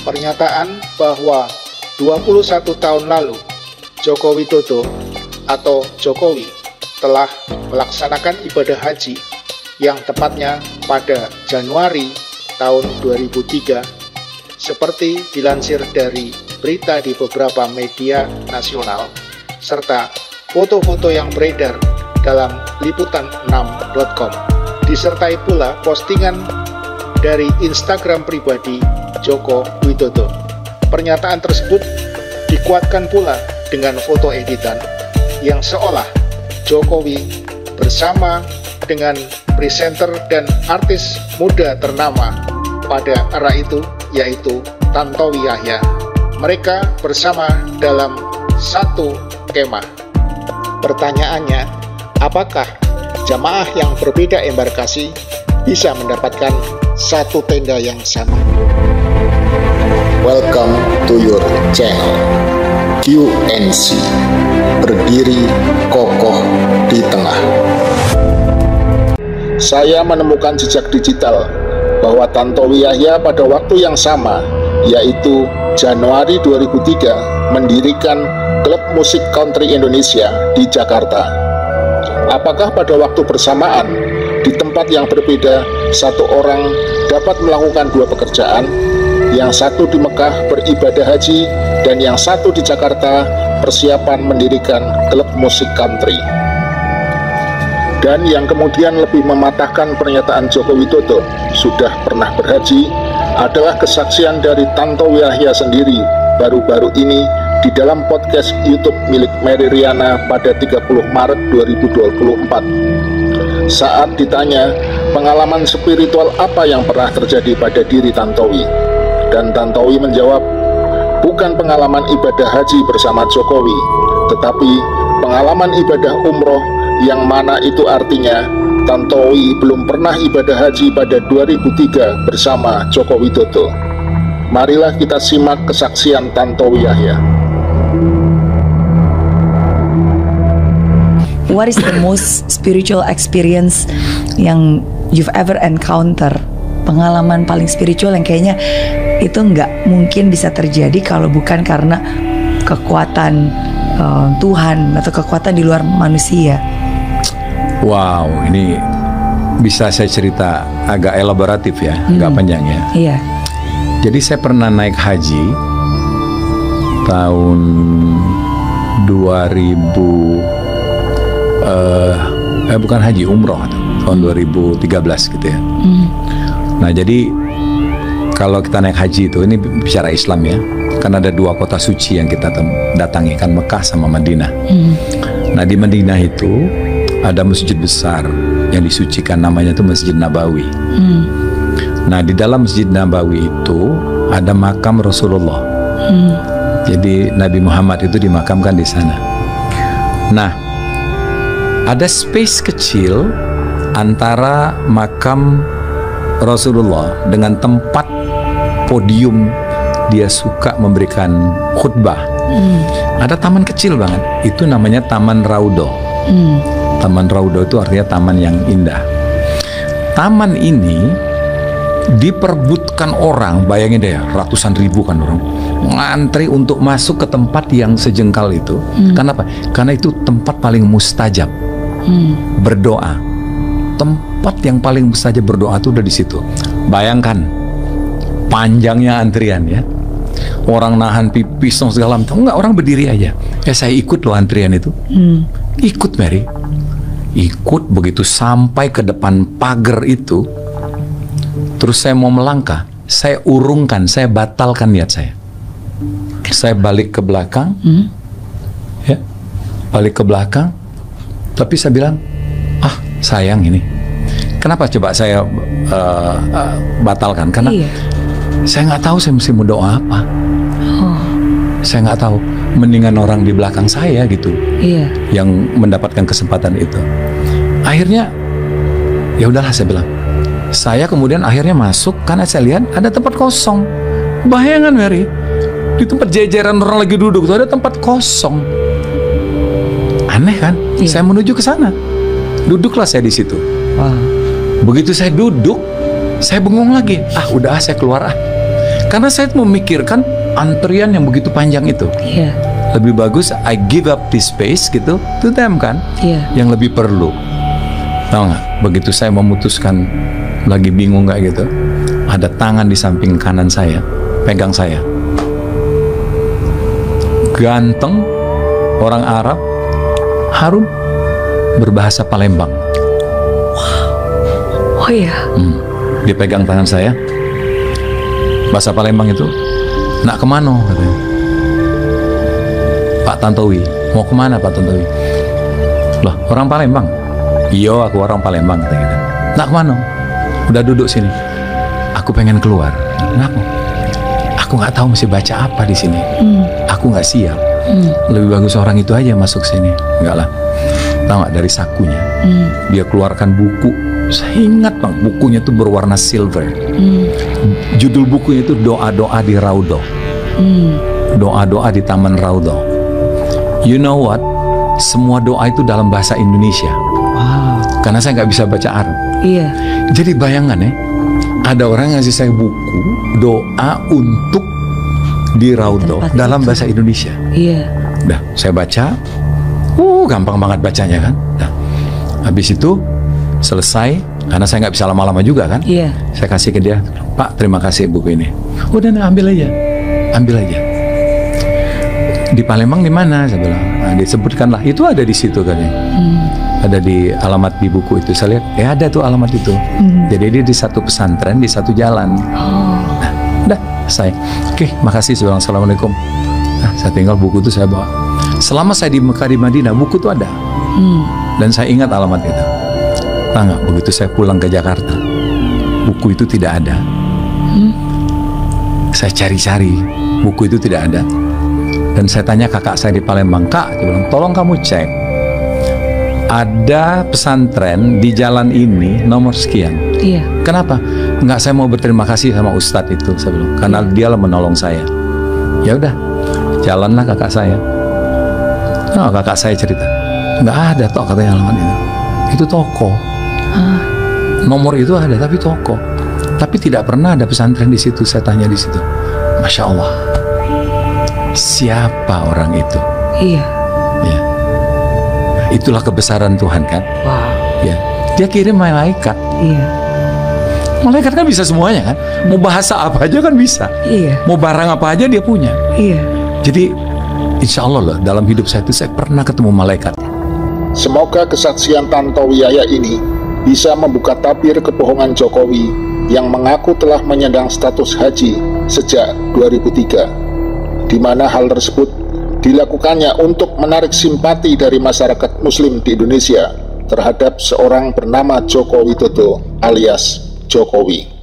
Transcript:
Pernyataan bahwa 21 tahun lalu Joko Widodo atau Jokowi telah melaksanakan ibadah haji yang tepatnya pada Januari tahun 2003 seperti dilansir dari berita di beberapa media nasional serta foto-foto yang beredar dalam liputan6.com, disertai pula postingan dari Instagram pribadi Joko Widodo. Pernyataan tersebut dikuatkan pula dengan foto editan yang seolah Jokowi bersama dengan presenter dan artis muda ternama pada era itu, yaitu Tantowi Yahya. Mereka bersama dalam satu kemah. Pertanyaannya, apakah jamaah yang berbeda embarkasi bisa mendapatkan satu tenda yang sama? Welcome to your channel QNC, berdiri kokoh di tengah. Saya menemukan jejak digital bahwa Tantowi Yahya pada waktu yang sama, yaitu Januari 2003, mendirikan klub musik country Indonesia di Jakarta. Apakah pada waktu bersamaan, di tempat yang berbeda, satu orang dapat melakukan dua pekerjaan? Yang satu di Mekah beribadah haji, dan yang satu di Jakarta persiapan mendirikan klub musik country. Dan yang kemudian lebih mematahkan pernyataan Joko Widodo sudah pernah berhaji adalah kesaksian dari Tantowi Yahya sendiri baru-baru ini di dalam podcast YouTube milik Mary Riana pada 30 Maret 2024. Saat ditanya pengalaman spiritual apa yang pernah terjadi pada diri Tantowi, dan Tantowi menjawab, bukan pengalaman ibadah haji bersama Jokowi, tetapi pengalaman ibadah umroh, yang mana itu artinya Tantowi belum pernah ibadah haji pada 2003 bersama Joko Widodo. Marilah kita simak kesaksian Tantowi Yahya. What is the most spiritual experience yang you've ever encounter? Pengalaman paling spiritual yang kayaknya itu nggak mungkin bisa terjadi kalau bukan karena kekuatan Tuhan atau kekuatan di luar manusia. Wow, ini bisa saya cerita agak elaboratif ya, agak panjang ya. Iya. Jadi saya pernah naik haji tahun 2000, bukan haji, umroh tahun 2013 gitu ya. Nah jadi kalau kita naik haji itu, ini bicara Islam ya, kan ada dua kota suci yang kita datangi, kan Mekah sama Madinah. Nah di Madinah itu ada masjid besar yang disucikan, namanya itu Masjid Nabawi. Nah di dalam Masjid Nabawi itu ada makam Rasulullah. Jadi Nabi Muhammad itu dimakamkan di sana. Nah ada space kecil antara makam Rasulullah dengan tempat podium dia suka memberikan khutbah. Ada taman kecil banget, itu namanya Taman Raudo. Taman Raudo itu artinya taman yang indah. Taman ini diperebutkan orang, bayangin deh ya, ratusan ribu kan orang ngantri untuk masuk ke tempat yang sejengkal itu. Kenapa? Karena itu tempat paling mustajab berdoa. Tempat yang paling mustajab berdoa itu udah di situ. Bayangkan panjangnya antrian ya, orang nahan pipis segala macam, enggak, orang berdiri aja. Ya saya ikut loh antrian itu. Ikut Mary, ikut. Begitu sampai ke depan pagar itu, terus saya mau melangkah, saya urungkan, saya batalkan niat saya. Saya balik ke belakang, ya, balik ke belakang. Tapi saya bilang, sayang ini. Kenapa coba saya batalkan? Karena saya nggak tahu saya mesti mau doa apa. Saya nggak tahu. Mendingan orang di belakang saya gitu, yang mendapatkan kesempatan itu. Akhirnya, ya udahlah saya bilang. Saya kemudian akhirnya masuk karena saya lihat ada tempat kosong. Bayangan Mary, di tempat jajaran orang lagi duduk tuh ada tempat kosong. Aneh kan? Saya menuju ke sana. Duduklah saya di situ. Begitu saya duduk, saya bengong lagi. Udah saya keluar. Karena saya memikirkan antrian yang begitu panjang itu. Iya. Lebih bagus I give up this space gitu to them kan, yang lebih perlu. Tahu nggak? Begitu saya memutuskan, lagi bingung nggak gitu, ada tangan di samping kanan saya, pegang saya. Ganteng, orang Arab, harum, berbahasa Palembang. Oh iya. Dia pegang tangan saya. Bahasa Palembang itu, nak kemana? Katanya. Pak Tantowi, mau kemana Pak Tantowi? Loh, orang Palembang. Iya, aku orang Palembang. Kata gitu. Nak kemana? Udah duduk sini. Aku pengen keluar. Kenapa? Aku nggak tahu mesti baca apa di sini. Aku nggak siap. Lebih bagus orang itu aja masuk sini. Enggak lah. Tahu nggak, dari sakunya dia keluarkan buku. Saya ingat bang, bukunya tuh berwarna silver. Judul bukunya itu Doa-doa di Raudhah. Doa-doa di Taman Raudhah. You know what? Semua doa itu dalam bahasa Indonesia. Wow. Karena saya nggak bisa baca Arab. Iya. Jadi bayangan ya, ada orang ngasih saya buku doa untuk di Raudhah dalam bahasa Indonesia. Iya. Dah, saya baca. Gampang banget bacanya kan. Nah, habis itu selesai, karena saya nggak bisa lama-lama juga kan. Iya. Saya kasih ke dia, Pak, terima kasih buku ini. Udah, nah, ambil aja. Di Palembang di mana? Saya bilang. Nah, disebutkanlah, itu ada di situ katanya. Ada di alamat di buku itu. Saya lihat, ada tuh alamat itu. Jadi dia di satu pesantren, di satu jalan. Nah, udah, saya. Oke, makasih. Saya bilang assalamualaikum. Nah, saya tinggal buku itu saya bawa. Selama saya di Mekah di Madinah, buku itu ada. Dan saya ingat alamat itu. Tahu nggak, begitu saya pulang ke Jakarta, buku itu tidak ada. Saya cari-cari, buku itu tidak ada. Dan saya tanya kakak saya di Palembang, Kak, dia bilang, tolong kamu cek, ada pesantren di jalan ini nomor sekian. Iya. Kenapa? Enggak, saya mau berterima kasih sama Ustadz itu, saya bilang, karena dialah menolong saya. Ya udah, jalanlah kakak saya. Nah, kakak saya cerita, nggak ada toh katanya alamat itu. Itu toko. Nomor itu ada, tapi toko. Tapi tidak pernah ada pesantren di situ. Saya tanya di situ. Masya Allah. Siapa orang itu? Iya. Ya. Itulah kebesaran Tuhan kan. Wow. Ya. Dia kirim malaikat. Iya. Malaikat kan bisa semuanya kan. Mau bahasa apa aja kan bisa. Iya. Mau barang apa aja dia punya. Iya. Jadi insya Allah loh, dalam hidup saya itu saya pernah ketemu malaikat. Semoga kesaksian Tantowi Yahya ini bisa membuka tabir kebohongan Jokowi yang mengaku telah menyandang status haji sejak 2003, di mana hal tersebut dilakukannya untuk menarik simpati dari masyarakat Muslim di Indonesia terhadap seorang bernama Joko Widodo alias Jokowi.